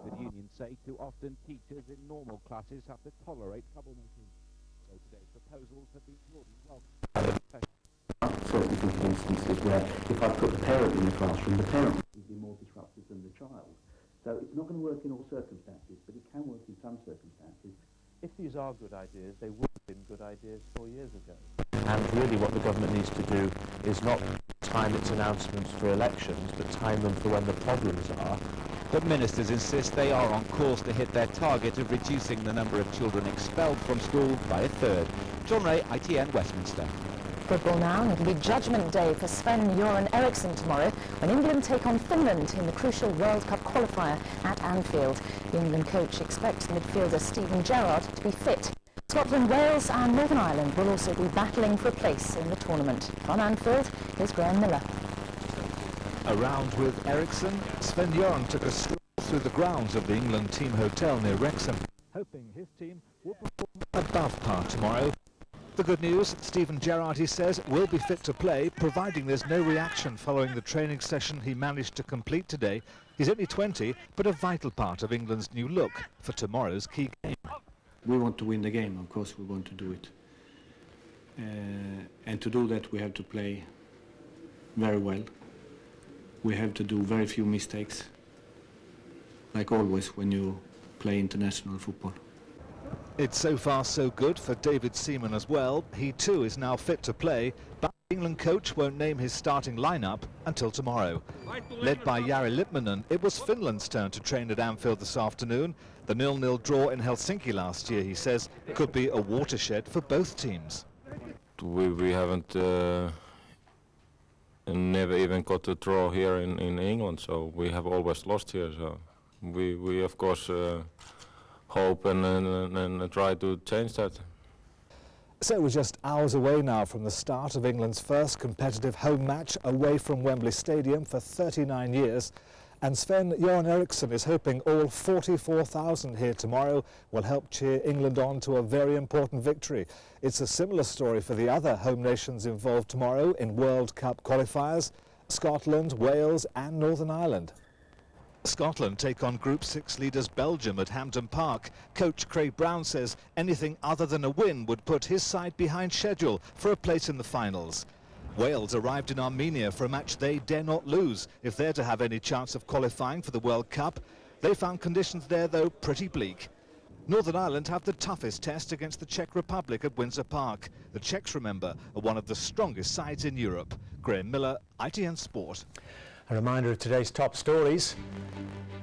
The unions say too often teachers in normal classes have to tolerate troublemaking. So today's proposals have been broadly welcomed. Certain instances where if I put the parent in the classroom, the parent will be more disruptive than the child. So it's not going to work in all circumstances, but it can work in some circumstances. If these are good ideas, they would have been good ideas 4 years ago. And really what the government needs to do is not time its announcements for elections, but time them for when the problems are. But ministers insist they are on course to hit their target of reducing the number of children expelled from school by a third. John Ray, ITN Westminster. Football now. It'll be Judgment Day for Sven-Göran Eriksson tomorrow when England take on Finland in the crucial World Cup qualifier at Anfield. The England coach expects midfielder Steven Gerrard to be fit. Scotland, Wales and Northern Ireland will also be battling for a place in the tournament. From Anfield, here's Graham Miller. Around with Eriksson, Sven-Göran took a stroll through the grounds of the England team hotel near Wrexham, hoping his team will perform above par tomorrow. The good news, Steven Gerrard, he says, will be fit to play, providing there's no reaction following the training session he managed to complete today. He's only 20, but a vital part of England's new look for tomorrow's key game. We want to win the game, of course we want to do it. And to do that we have to play very well. We have to do very few mistakes, like always when you play international football. It's so far so good for David Seaman as well. He too is now fit to play, but the England coach won't name his starting lineup until tomorrow. Led by Jari Litmanen, it was Finland's turn to train at Anfield this afternoon. The 0-0 draw in Helsinki last year, he says, could be a watershed for both teams. We haven't never even got a draw here in England, so we have always lost here. So we of course hope and try to change that. So we're just hours away now from the start of England's first competitive home match away from Wembley Stadium for 39 years. And Sven-Göran Eriksson is hoping all 44,000 here tomorrow will help cheer England on to a very important victory. It's a similar story for the other home nations involved tomorrow in World Cup qualifiers, Scotland, Wales and Northern Ireland. Scotland take on Group 6 leaders Belgium at Hampden Park. Coach Craig Brown says anything other than a win would put his side behind schedule for a place in the finals. Wales arrived in Armenia for a match they dare not lose if they're to have any chance of qualifying for the World Cup. They found conditions there, though, pretty bleak. Northern Ireland have the toughest test against the Czech Republic at Windsor Park. The Czechs, remember, are one of the strongest sides in Europe. Graham Miller, ITN Sport. A reminder of today's top stories.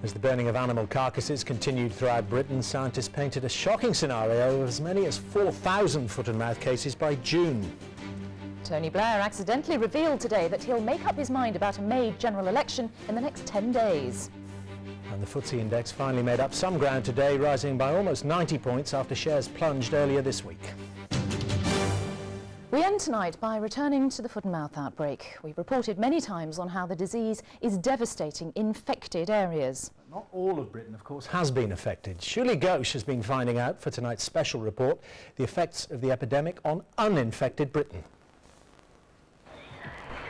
As the burning of animal carcasses continued throughout Britain, scientists painted a shocking scenario of as many as 4,000 foot and mouth cases by June. Tony Blair accidentally revealed today that he'll make up his mind about a May general election in the next 10 days. And the FTSE index finally made up some ground today, rising by almost 90 points after shares plunged earlier this week. We end tonight by returning to the foot and mouth outbreak. We've reported many times on how the disease is devastating infected areas. Not all of Britain, of course, has been affected. Shuli Ghosh has been finding out for tonight's special report the effects of the epidemic on uninfected Britain.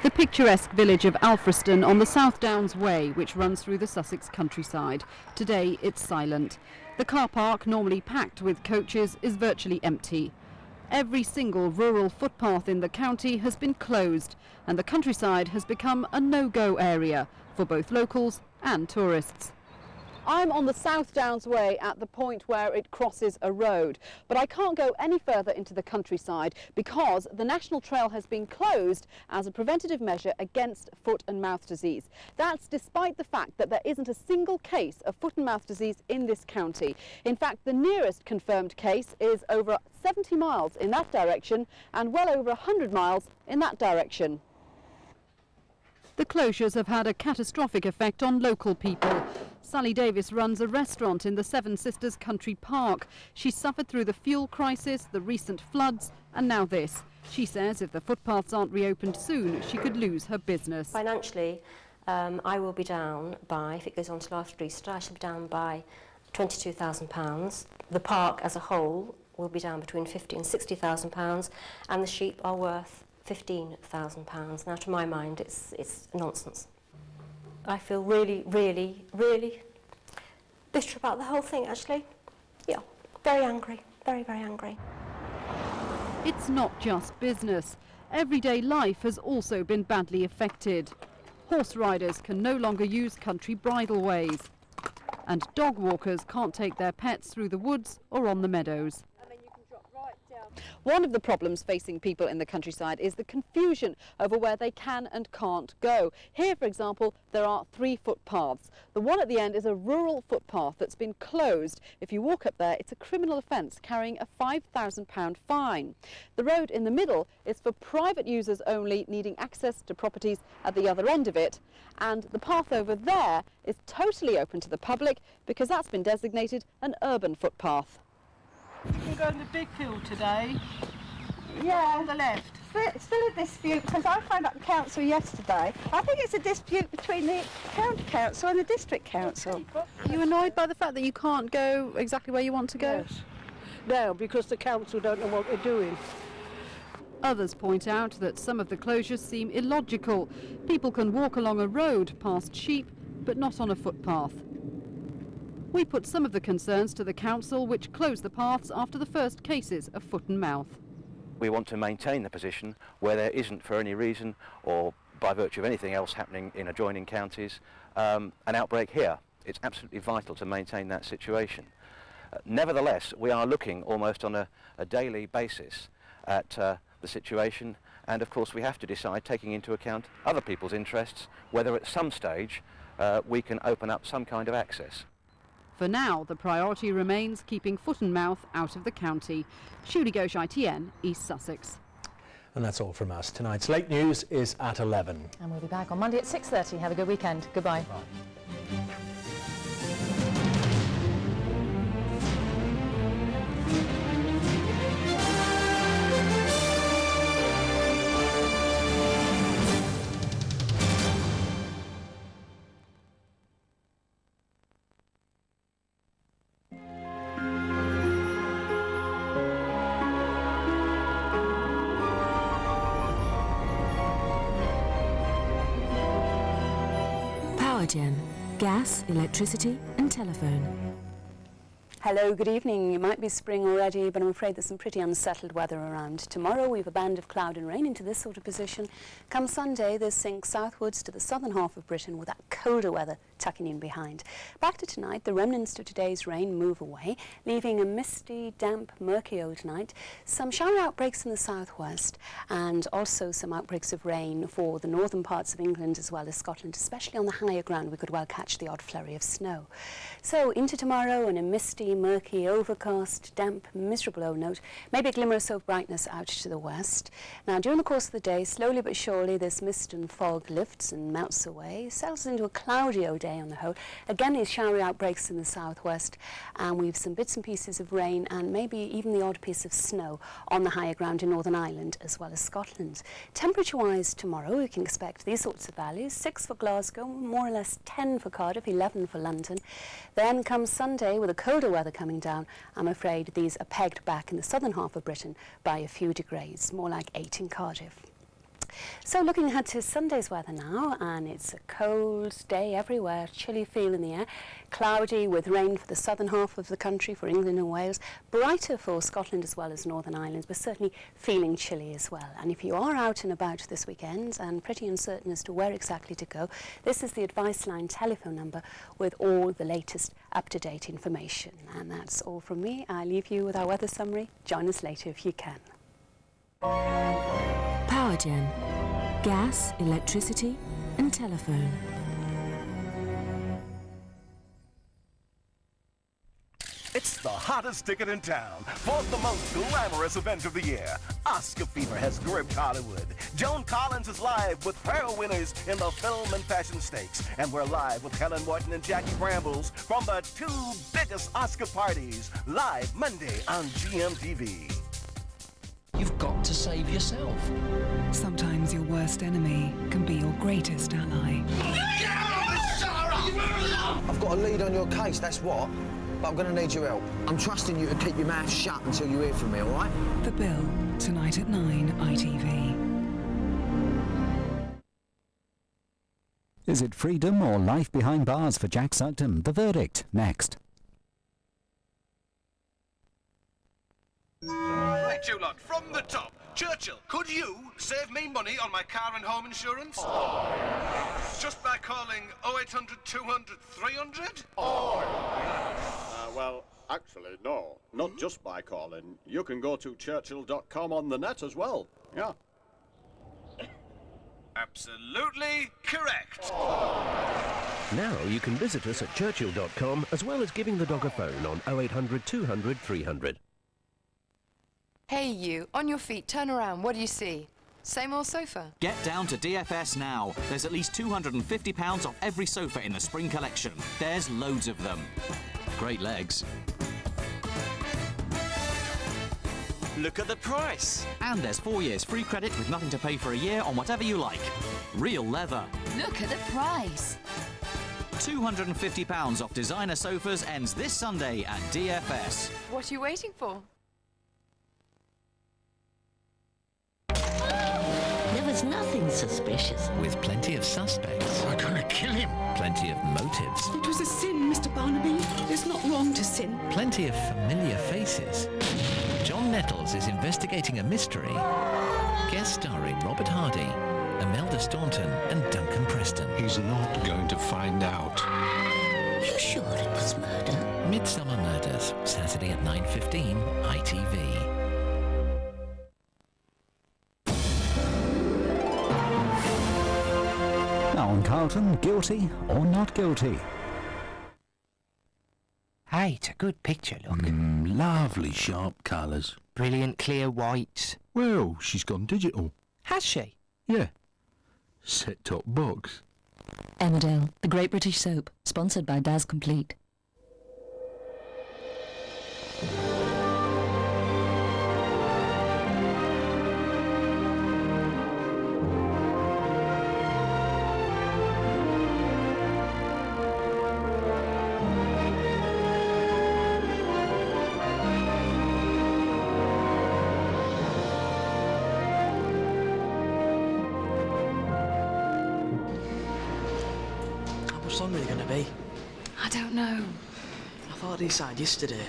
The picturesque village of Alfriston on the South Downs Way, which runs through the Sussex countryside. Today it's silent. The car park, normally packed with coaches, is virtually empty. Every single rural footpath in the county has been closed, and the countryside has become a no-go area for both locals and tourists. I'm on the South Downs Way at the point where it crosses a road, but I can't go any further into the countryside because the National Trail has been closed as a preventative measure against foot and mouth disease. That's despite the fact that there isn't a single case of foot and mouth disease in this county. In fact, the nearest confirmed case is over 70 miles in that direction and well over 100 miles in that direction. The closures have had a catastrophic effect on local people. Sally Davis runs a restaurant in the Seven Sisters Country Park. She suffered through the fuel crisis, the recent floods, and now this. She says if the footpaths aren't reopened soon, she could lose her business. Financially, I will be down by, if it goes on till after Easter, I shall be down by £22,000. The park as a whole will be down between £50,000 and £60,000, and the sheep are worth £15,000. Now, to my mind, it's nonsense. I feel really, really, really bitter about the whole thing, actually. Yeah, very angry, very, very angry. It's not just business. Everyday life has also been badly affected. Horse riders can no longer use country bridleways, and dog walkers can't take their pets through the woods or on the meadows. One of the problems facing people in the countryside is the confusion over where they can and can't go. Here, for example, there are 3 footpaths. The one at the end is a rural footpath that's been closed. If you walk up there, it's a criminal offence carrying a £5,000 fine. The road in the middle is for private users only, needing access to properties at the other end of it. And the path over there is totally open to the public because that's been designated an urban footpath. You can go in the big field today. Yeah. On the left. Still a dispute, because I found out the council yesterday. I think it's a dispute between the county council and the district council. Are you annoyed by the fact that you can't go exactly where you want to go? Yes. No, because the council don't know what they're doing. Others point out that some of the closures seem illogical. People can walk along a road past sheep, but not on a footpath. We put some of the concerns to the council, which closed the paths after the first cases of foot and mouth. We want to maintain the position where there isn't, for any reason or by virtue of anything else happening in adjoining counties, an outbreak here. It's absolutely vital to maintain that situation. Nevertheless, we are looking almost on a daily basis at the situation, and of course we have to decide, taking into account other people's interests, whether at some stage we can open up some kind of access. For now, the priority remains keeping foot and mouth out of the county. Shuli Ghosh, ITN, East Sussex. And that's all from us. Tonight's late news is at 11. And we'll be back on Monday at 6:30. Have a good weekend. Goodbye. Bye. Gen, gas, electricity and telephone. Hello, good evening. It might be spring already, but I'm afraid there's some pretty unsettled weather around. Tomorrow we've a band of cloud and rain into this sort of position. Come Sunday, this sinks southwards to the southern half of Britain with that colder weather tucking in behind. Back to tonight, the remnants of today's rain move away, leaving a misty, damp, murky old night. Some shower outbreaks in the southwest and also some outbreaks of rain for the northern parts of England as well as Scotland, especially on the higher ground. We could well catch the odd flurry of snow. So into tomorrow and a misty, murky, overcast, damp, miserable old note, maybe a glimmer or so of brightness out to the west. Now during the course of the day, slowly but surely this mist and fog lifts and melts away, settles into a cloudy old day on the whole. Again, these showery outbreaks in the southwest, and we've some bits and pieces of rain and maybe even the odd piece of snow on the higher ground in Northern Ireland as well as Scotland. Temperature-wise tomorrow, we can expect these sorts of values: 6 for Glasgow, more or less 10 for Cardiff, 11 for London. Then comes Sunday with a colder weather coming down. I'm afraid these are pegged back in the southern half of Britain by a few degrees, more like 8 in Cardiff. So looking ahead to Sunday's weather now, and it's a cold day everywhere, chilly feel in the air, cloudy with rain for the southern half of the country, for England and Wales, brighter for Scotland as well as Northern Ireland, but certainly feeling chilly as well. And if you are out and about this weekend and pretty uncertain as to where exactly to go, this is the Advice Line telephone number with all the latest up-to-date information. And that's all from me. I leave you with our weather summary. Join us later if you can. Power Gen, gas, electricity and telephone. It's the hottest ticket in town for the most glamorous event of the year. Oscar fever has gripped Hollywood. Joan Collins is live with her winners in the film and fashion stakes. And we're live with Helen Morton and Jackie Brambles from the 2 biggest Oscar parties, live Monday on GMTV. You've got to save yourself. Sometimes your worst enemy can be your greatest ally. I've got a lead on your case, that's what. But I'm going to need your help. I'm trusting you to keep your mouth shut until you hear from me, all right? The Bill, tonight at 9, ITV. Is it freedom or life behind bars for Jack Sugden? The verdict, next. Right, you lot, from the top. Churchill, could you save me money on my car and home insurance? Just by calling 0800 200 300? Well, actually, no. Not just by calling. You can go to churchill.com on the net as well. Yeah. Absolutely correct. Now you can visit us at churchill.com as well as giving the dog a phone on 0800 200 300. Hey you, on your feet, turn around, what do you see? Same old sofa? Get down to DFS now. There's at least £250 off every sofa in the spring collection. There's loads of them. Great legs. Look at the price! And there's 4 years free credit with nothing to pay for a year on whatever you like. Real leather. Look at the price! £250 off designer sofas ends this Sunday at DFS. What are you waiting for? There was nothing suspicious. With plenty of suspects. We're gonna kill him. Plenty of motives. It was a sin, Mr. Barnaby. It's not wrong to sin. Plenty of familiar faces. John Nettles is investigating a mystery. Guest starring Robert Hardy, Imelda Staunton and Duncan Preston. He's not going to find out. You sure it was murder? Midsomer Murders, Saturday at 9:15, ITV. Now on Carlton, guilty or not guilty? Hey, it's a good picture, look. Lovely sharp colours. Brilliant clear whites. Well, she's gone digital. Has she? Yeah. Set-top box. Emmerdale, the Great British Soap, sponsored by Daz Complete. How much longer are you going to be? I don't know. I thought I decided yesterday.